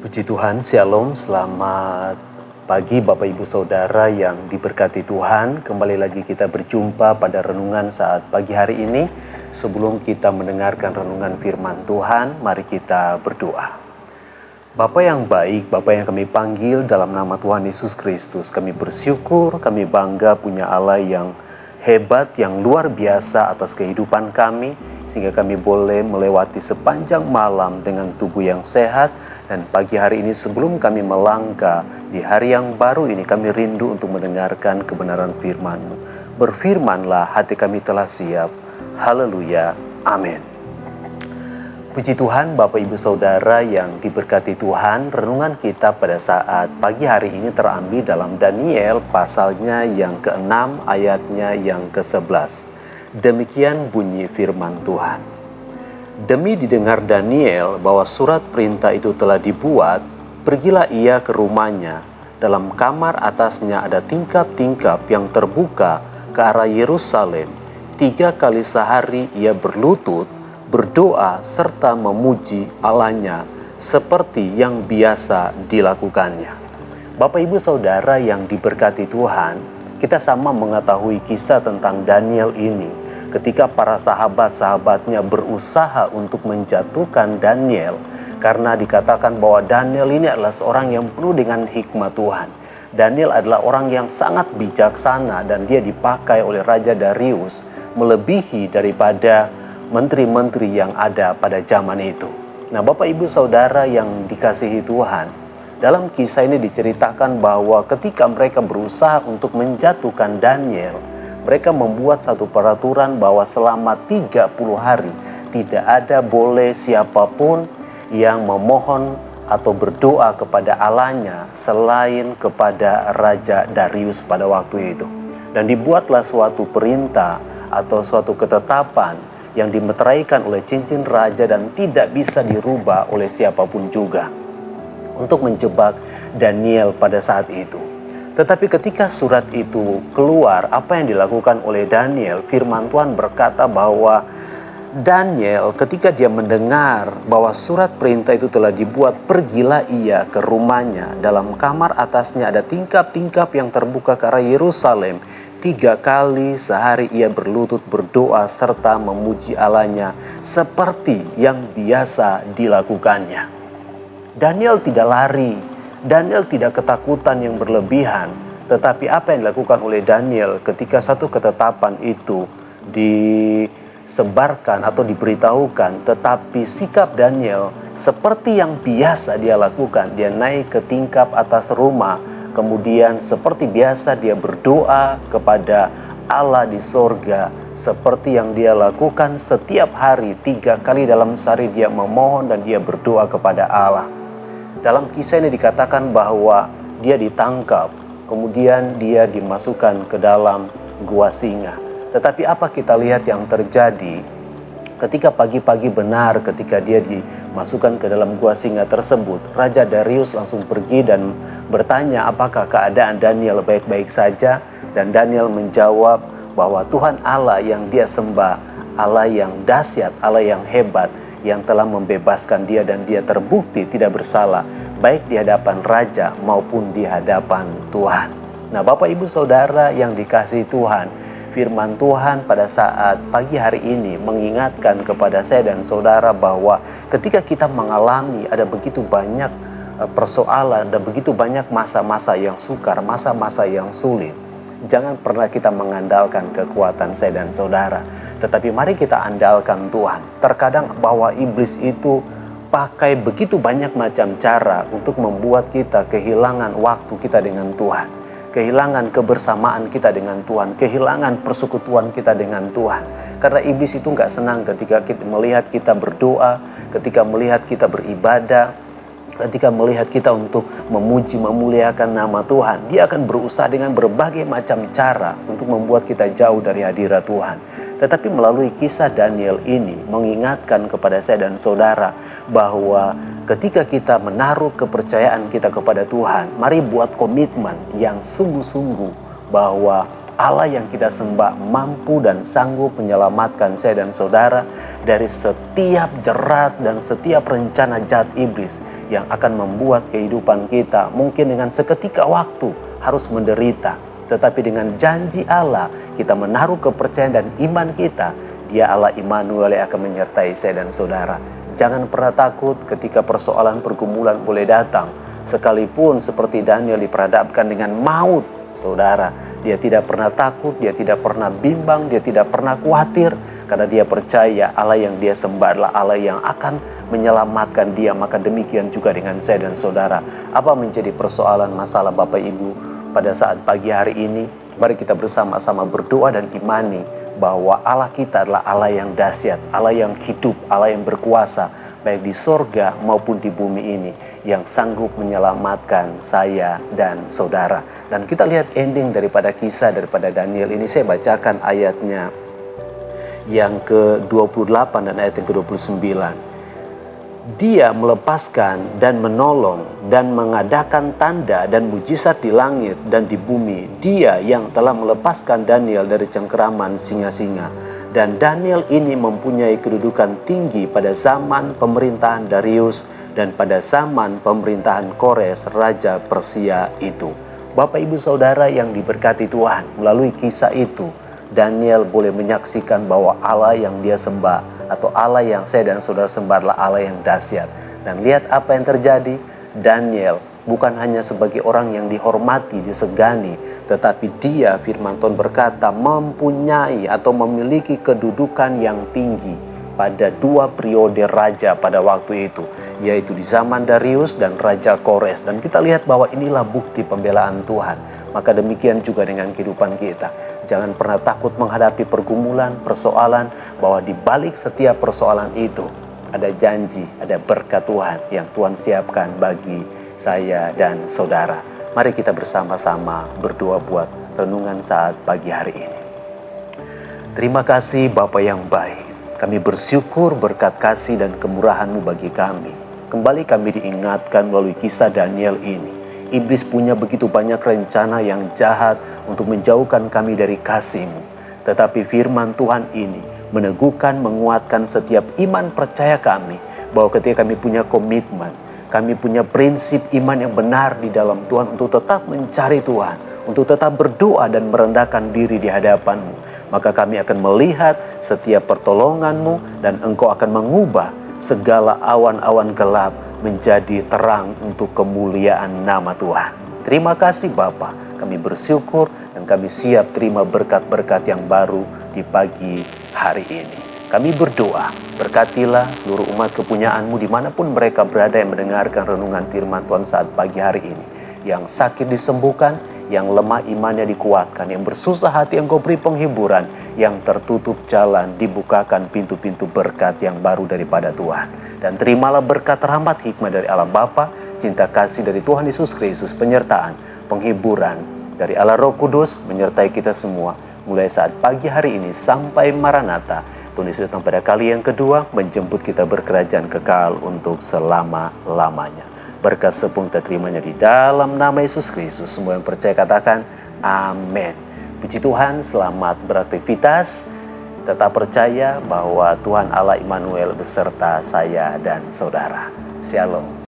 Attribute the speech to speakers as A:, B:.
A: Puji Tuhan, Shalom, selamat pagi Bapak Ibu Saudara yang diberkati Tuhan. Kembali lagi kita berjumpa pada renungan saat pagi hari ini. Sebelum kita mendengarkan renungan firman Tuhan, mari kita berdoa. Bapa yang baik, Bapa yang kami panggil dalam nama Tuhan Yesus Kristus, kami bersyukur, kami bangga punya Allah yang hebat, yang luar biasa atas kehidupan kami, sehingga kami boleh melewati sepanjang malam dengan tubuh yang sehat. Dan pagi hari ini sebelum kami melangkah di hari yang baru ini, kami rindu untuk mendengarkan kebenaran firman-Mu. Berfirmanlah, hati kami telah siap. Haleluya, amin. Puji Tuhan, Bapak Ibu Saudara yang diberkati Tuhan, renungan kita pada saat pagi hari ini terambil dalam Daniel pasalnya yang ke-6 ayatnya yang ke-11. Demikian bunyi firman Tuhan. Demi didengar Daniel bahwa surat perintah itu telah dibuat, pergilah ia ke rumahnya. Dalam kamar atasnya ada tingkap-tingkap yang terbuka ke arah Yerusalem. 3 kali sehari ia berlutut, berdoa serta memuji Allahnya seperti yang biasa dilakukannya. Bapak Ibu Saudara yang diberkati Tuhan, kita sama mengetahui kisah tentang Daniel ini. Ketika para sahabat-sahabatnya berusaha untuk menjatuhkan Daniel, karena dikatakan bahwa Daniel ini adalah seorang yang penuh dengan hikmat Tuhan. Daniel adalah orang yang sangat bijaksana dan dia dipakai oleh Raja Darius melebihi daripada menteri-menteri yang ada pada zaman itu. Nah, Bapak Ibu Saudara yang dikasihi Tuhan, dalam kisah ini diceritakan bahwa ketika mereka berusaha untuk menjatuhkan Daniel, mereka membuat satu peraturan bahwa selama 30 hari tidak ada boleh siapapun yang memohon atau berdoa kepada Allahnya selain kepada Raja Darius pada waktu itu. Dan dibuatlah suatu perintah atau suatu ketetapan yang dimeteraikan oleh cincin raja dan tidak bisa dirubah oleh siapapun juga untuk menjebak Daniel pada saat itu. Tetapi ketika surat itu keluar, apa yang dilakukan oleh Daniel? Firman Tuhan berkata bahwa Daniel ketika dia mendengar bahwa surat perintah itu telah dibuat, pergilah ia ke rumahnya. Dalam kamar atasnya ada tingkap-tingkap yang terbuka ke arah Yerusalem. 3 kali sehari ia berlutut berdoa serta memuji Allahnya seperti yang biasa dilakukannya. Daniel tidak lari. Daniel tidak ketakutan yang berlebihan, tetapi apa yang dilakukan oleh Daniel ketika satu ketetapan itu disebarkan atau diberitahukan, tetapi sikap Daniel seperti yang biasa dia lakukan. Dia naik ke tingkap atas rumah, kemudian seperti biasa dia berdoa kepada Allah di sorga, seperti yang dia lakukan setiap hari. 3 kali dalam sehari dia memohon dan dia berdoa kepada Allah. Dalam kisah ini dikatakan bahwa dia ditangkap, kemudian dia dimasukkan ke dalam gua singa. Tetapi apa kita lihat yang terjadi ketika pagi-pagi benar ketika dia dimasukkan ke dalam gua singa tersebut, Raja Darius langsung pergi dan bertanya apakah keadaan Daniel baik-baik saja. Dan Daniel menjawab bahwa Tuhan Allah yang dia sembah, Allah yang dahsyat, Allah yang hebat, yang telah membebaskan dia dan dia terbukti tidak bersalah baik di hadapan raja maupun di hadapan Tuhan. Nah, Bapak Ibu Saudara yang dikasihi Tuhan, firman Tuhan pada saat pagi hari ini mengingatkan kepada saya dan saudara bahwa ketika kita mengalami ada begitu banyak persoalan, ada begitu banyak masa-masa yang sukar, masa-masa yang sulit, jangan pernah kita mengandalkan kekuatan saya dan saudara, tetapi mari kita andalkan Tuhan. Terkadang bahwa iblis itu pakai begitu banyak macam cara untuk membuat kita kehilangan waktu kita dengan Tuhan, kehilangan kebersamaan kita dengan Tuhan, kehilangan persekutuan kita dengan Tuhan. Karena iblis itu gak senang ketika kita melihat kita berdoa, ketika melihat kita beribadah, ketika melihat kita untuk memuji, memuliakan nama Tuhan. Dia akan berusaha dengan berbagai macam cara untuk membuat kita jauh dari hadirat Tuhan. Tetapi melalui kisah Daniel ini mengingatkan kepada saya dan saudara bahwa ketika kita menaruh kepercayaan kita kepada Tuhan, mari buat komitmen yang sungguh-sungguh bahwa Allah yang kita sembah mampu dan sanggup menyelamatkan saya dan saudara dari setiap jerat dan setiap rencana jahat iblis yang akan membuat kehidupan kita mungkin dengan seketika waktu harus menderita. Tetapi dengan janji Allah, kita menaruh kepercayaan dan iman kita. Dia Allah Immanuel yang akan menyertai saya dan saudara. Jangan pernah takut ketika persoalan pergumulan boleh datang. Sekalipun seperti Daniel diperhadapkan dengan maut, saudara, dia tidak pernah takut, dia tidak pernah bimbang, dia tidak pernah khawatir. Karena dia percaya Allah yang dia sembah adalah Allah yang akan menyelamatkan dia. Maka demikian juga dengan saya dan saudara. Apa menjadi persoalan masalah Bapak Ibu pada saat pagi hari ini? Mari kita bersama-sama berdoa dan imani bahwa Allah kita adalah Allah yang dahsyat, Allah yang hidup, Allah yang berkuasa, baik di sorga maupun di bumi ini, yang sanggup menyelamatkan saya dan saudara. Dan kita lihat ending daripada kisah daripada Daniel ini. Saya bacakan ayatnya yang ke-28 dan ayat yang ke-29. Dia melepaskan dan menolong dan mengadakan tanda dan mujizat di langit dan di bumi. Dia yang telah melepaskan Daniel dari cengkeraman singa-singa. Dan Daniel ini mempunyai kedudukan tinggi pada zaman pemerintahan Darius dan pada zaman pemerintahan Kores, Raja Persia itu. Bapak Ibu Saudara yang diberkati Tuhan, melalui kisah itu, Daniel boleh menyaksikan bahwa Allah yang dia sembah atau Allah yang saya dan saudara sembah adalah Allah yang dahsyat. Dan lihat apa yang terjadi. Daniel bukan hanya sebagai orang yang dihormati, disegani, tetapi dia, firman Tuhan berkata, mempunyai atau memiliki kedudukan yang tinggi pada dua periode raja pada waktu itu, yaitu di zaman Darius dan Raja Kores. Dan kita lihat bahwa inilah bukti pembelaan Tuhan. Maka demikian juga dengan kehidupan kita. Jangan pernah takut menghadapi pergumulan, persoalan, bahwa di balik setiap persoalan itu ada janji, ada berkat Tuhan yang Tuhan siapkan bagi saya dan saudara. Mari kita bersama-sama berdoa buat renungan saat pagi hari ini. Terima kasih Bapa yang baik. Kami bersyukur berkat kasih dan kemurahan-Mu bagi kami. Kembali kami diingatkan melalui kisah Daniel ini. Iblis punya begitu banyak rencana yang jahat untuk menjauhkan kami dari kasih-Mu. Tetapi firman Tuhan ini meneguhkan, menguatkan setiap iman percaya kami, bahwa ketika kami punya komitmen, kami punya prinsip iman yang benar di dalam Tuhan untuk tetap mencari Tuhan, untuk tetap berdoa dan merendahkan diri di hadapan-Mu, maka kami akan melihat setiap pertolongan-Mu dan Engkau akan mengubah segala awan-awan gelap menjadi terang untuk kemuliaan nama Tuhan. Terima kasih Bapa, kami bersyukur dan kami siap terima berkat-berkat yang baru di pagi hari ini. Kami berdoa, berkatilah seluruh umat kepunyaan-Mu dimanapun mereka berada yang mendengarkan renungan firman Tuhan saat pagi hari ini. Yang sakit disembuhkan, yang lemah imannya dikuatkan, yang bersusah hati Engkau beri penghiburan, yang tertutup jalan dibukakan pintu-pintu berkat yang baru daripada Tuhan. Dan terimalah berkat rahmat hikmah dari Allah Bapa, cinta kasih dari Tuhan Yesus Kristus, penyertaan, penghiburan dari Allah Roh Kudus menyertai kita semua mulai saat pagi hari ini sampai Maranatha. Tuhan Yesus datang pada kali yang kedua menjemput kita berkerajaan kekal untuk selama-lamanya. Berkat sepenuh kita terimanya di dalam nama Yesus Kristus. Semua yang percaya katakan amin. Puji Tuhan, selamat beraktivitas. Tetap percaya bahwa Tuhan Allah Immanuel beserta saya dan saudara. Shalom.